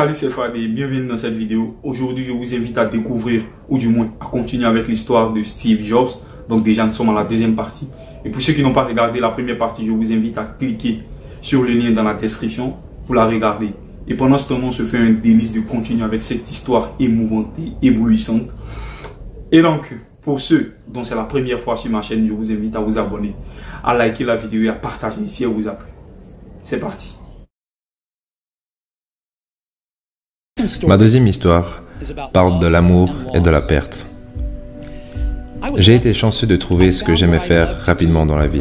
Salut, c'est Fad et bienvenue dans cette vidéo. Aujourd'hui, je vous invite à découvrir, ou du moins à continuer avec l'histoire de Steve Jobs. Donc déjà, nous sommes à la deuxième partie. Et pour ceux qui n'ont pas regardé la première partie, je vous invite à cliquer sur le lien dans la description pour la regarder. Et pendant ce temps, on se fait un délice de continuer avec cette histoire émouvante et éblouissante. Et donc, pour ceux dont c'est la première fois sur ma chaîne, je vous invite à vous abonner, à liker la vidéo et à partager si elle vous a plu. C'est parti. Ma deuxième histoire parle de l'amour et de la perte. J'ai été chanceux de trouver ce que j'aimais faire rapidement dans la vie.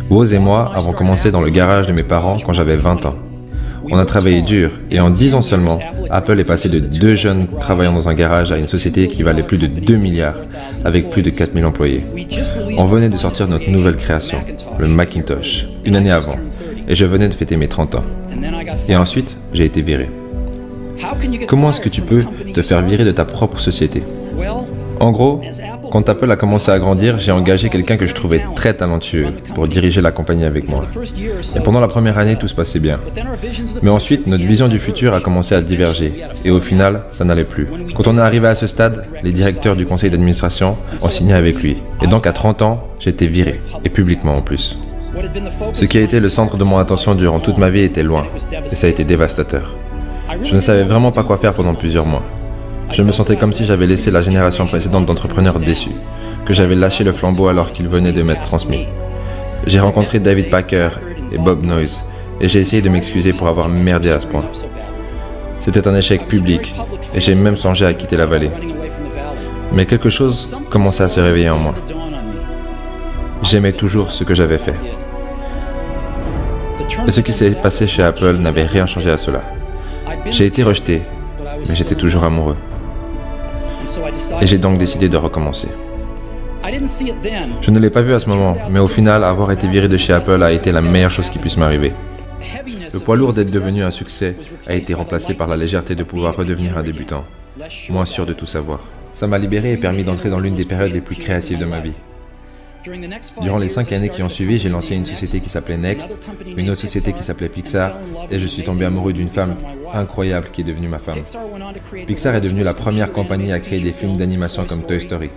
Woz et moi avons commencé dans le garage de mes parents quand j'avais 20 ans. On a travaillé dur et en 10 ans seulement, Apple est passé de 2 jeunes travaillant dans un garage à une société qui valait plus de 2 milliards avec plus de 4000 employés. On venait de sortir notre nouvelle création, le Macintosh, une année avant, et je venais de fêter mes 30 ans. Et ensuite, j'ai été viré. Comment est-ce que tu peux te faire virer de ta propre société? En gros, quand Apple a commencé à grandir, j'ai engagé quelqu'un que je trouvais très talentueux pour diriger la compagnie avec moi. Et pendant la première année, tout se passait bien. Mais ensuite, notre vision du futur a commencé à diverger. Et au final, ça n'allait plus. Quand on est arrivé à ce stade, les directeurs du conseil d'administration ont signé avec lui. Et donc à 30 ans, j'ai été viré. Et publiquement en plus. Ce qui a été le centre de mon attention durant toute ma vie était loin. Et ça a été dévastateur. Je ne savais vraiment pas quoi faire pendant plusieurs mois. Je me sentais comme si j'avais laissé la génération précédente d'entrepreneurs déçus, que j'avais lâché le flambeau alors qu'ils venaient de m'être transmis. J'ai rencontré David Packer et Bob Noyce, et j'ai essayé de m'excuser pour avoir merdé à ce point. C'était un échec public, et j'ai même songé à quitter la vallée. Mais quelque chose commençait à se réveiller en moi. J'aimais toujours ce que j'avais fait. Et ce qui s'est passé chez Apple n'avait rien changé à cela. J'ai été rejeté, mais j'étais toujours amoureux. Et j'ai donc décidé de recommencer. Je ne l'ai pas vu à ce moment, mais au final, avoir été viré de chez Apple a été la meilleure chose qui puisse m'arriver. Le poids lourd d'être devenu un succès a été remplacé par la légèreté de pouvoir redevenir un débutant, moins sûr de tout savoir. Ça m'a libéré et permis d'entrer dans l'une des périodes les plus créatives de ma vie. Durant les 5 années qui ont suivi, j'ai lancé une société qui s'appelait Next, une autre société qui s'appelait Pixar, et je suis tombé amoureux d'une femme incroyable qui est devenue ma femme. Pixar est devenue la première compagnie à créer des films d'animation comme Toy Story,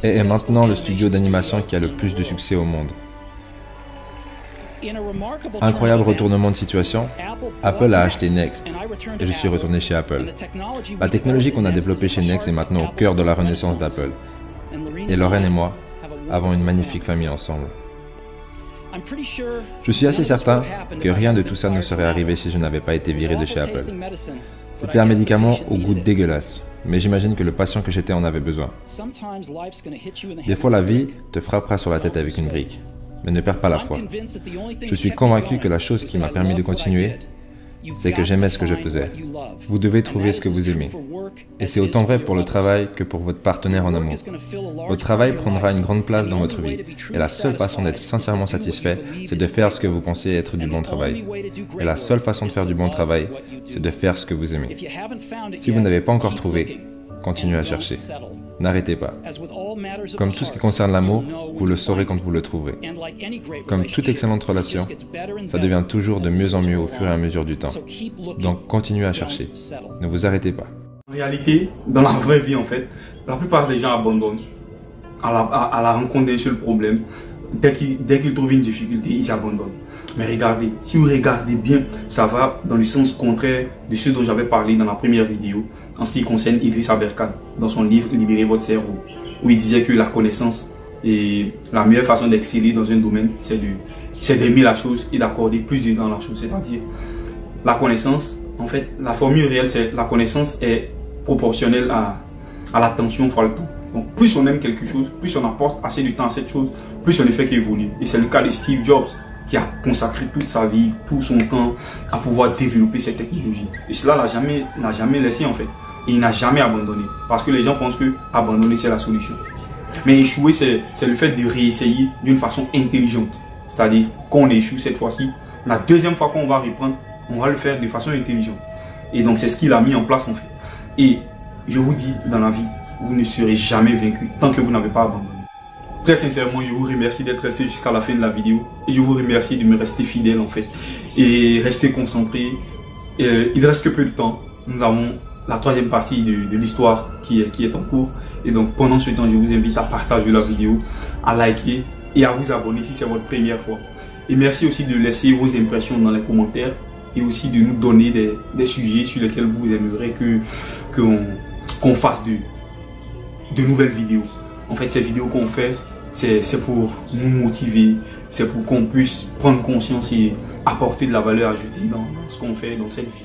et est maintenant le studio d'animation qui a le plus de succès au monde. Incroyable retournement de situation, Apple a acheté Next, et je suis retourné chez Apple. La technologie qu'on a développée chez Next est maintenant au cœur de la renaissance d'Apple, et Lorraine et moi avons une magnifique famille ensemble. Je suis assez certain que rien de tout ça ne serait arrivé si je n'avais pas été viré de chez Apple. C'était un médicament au goût dégueulasse, mais j'imagine que le patient que j'étais en avait besoin. Des fois, la vie te frappera sur la tête avec une brique, mais ne perds pas la foi. Je suis convaincu que la chose qui m'a permis de continuer, c'est que j'aimais ce que je faisais. Vous devez trouver ce que vous aimez. Et c'est autant vrai pour le travail que pour votre partenaire en amour. Votre travail prendra une grande place dans votre vie. Et la seule façon d'être sincèrement satisfait, c'est de faire ce que vous pensez être du bon travail. Et la seule façon de faire du bon travail, c'est de faire ce que vous aimez. Si vous n'avez pas encore trouvé, continuez à chercher. N'arrêtez pas. Comme tout ce qui concerne l'amour, vous le saurez quand vous le trouverez. Comme toute excellente relation, ça devient toujours de mieux en mieux au fur et à mesure du temps. Donc continuez à chercher. Ne vous arrêtez pas. En réalité, dans la vraie vie en fait, la plupart des gens abandonnent à la rencontre d'un seul problème. Dès qu'ils trouvent une difficulté, ils abandonnent. Mais regardez, si vous regardez bien, ça va dans le sens contraire de ce dont j'avais parlé dans la première vidéo, en ce qui concerne Idriss Aberkan, dans son livre « Libérez votre cerveau », où il disait que la connaissance est la meilleure façon d'exceller dans un domaine, c'est d'aimer la chose et d'accorder plus de temps à la chose. C'est-à-dire, la connaissance, en fait, la formule réelle, c'est la connaissance est proportionnelle à l'attention fois le temps. Donc, plus on aime quelque chose, plus on apporte assez de temps à cette chose, plus on ne fait qu'évoluer. Et c'est le cas de Steve Jobs, qui a consacré toute sa vie, tout son temps à pouvoir développer cette technologie. Et cela n'a jamais laissé en fait. Et il n'a jamais abandonné. Parce que les gens pensent que abandonner c'est la solution. Mais échouer c'est le fait de réessayer d'une façon intelligente. C'est-à-dire qu'on échoue cette fois-ci, la deuxième fois qu'on va reprendre, on va le faire de façon intelligente. Et donc c'est ce qu'il a mis en place en fait. Et je vous dis, dans la vie, vous ne serez jamais vaincu tant que vous n'avez pas abandonné. Très sincèrement, je vous remercie d'être resté jusqu'à la fin de la vidéo. Et je vous remercie de me rester fidèle en fait. Et rester concentré. Il reste que peu de temps. Nous avons la troisième partie de l'histoire qui est en cours. Et donc pendant ce temps, je vous invite à partager la vidéo, à liker et à vous abonner si c'est votre première fois. Et merci aussi de laisser vos impressions dans les commentaires et aussi de nous donner des sujets sur lesquels vous aimeriez qu'on fasse de nouvelles vidéos. En fait, ces vidéos qu'on fait, c'est pour nous motiver, c'est pour qu'on puisse prendre conscience et apporter de la valeur ajoutée dans ce qu'on fait dans cette vie.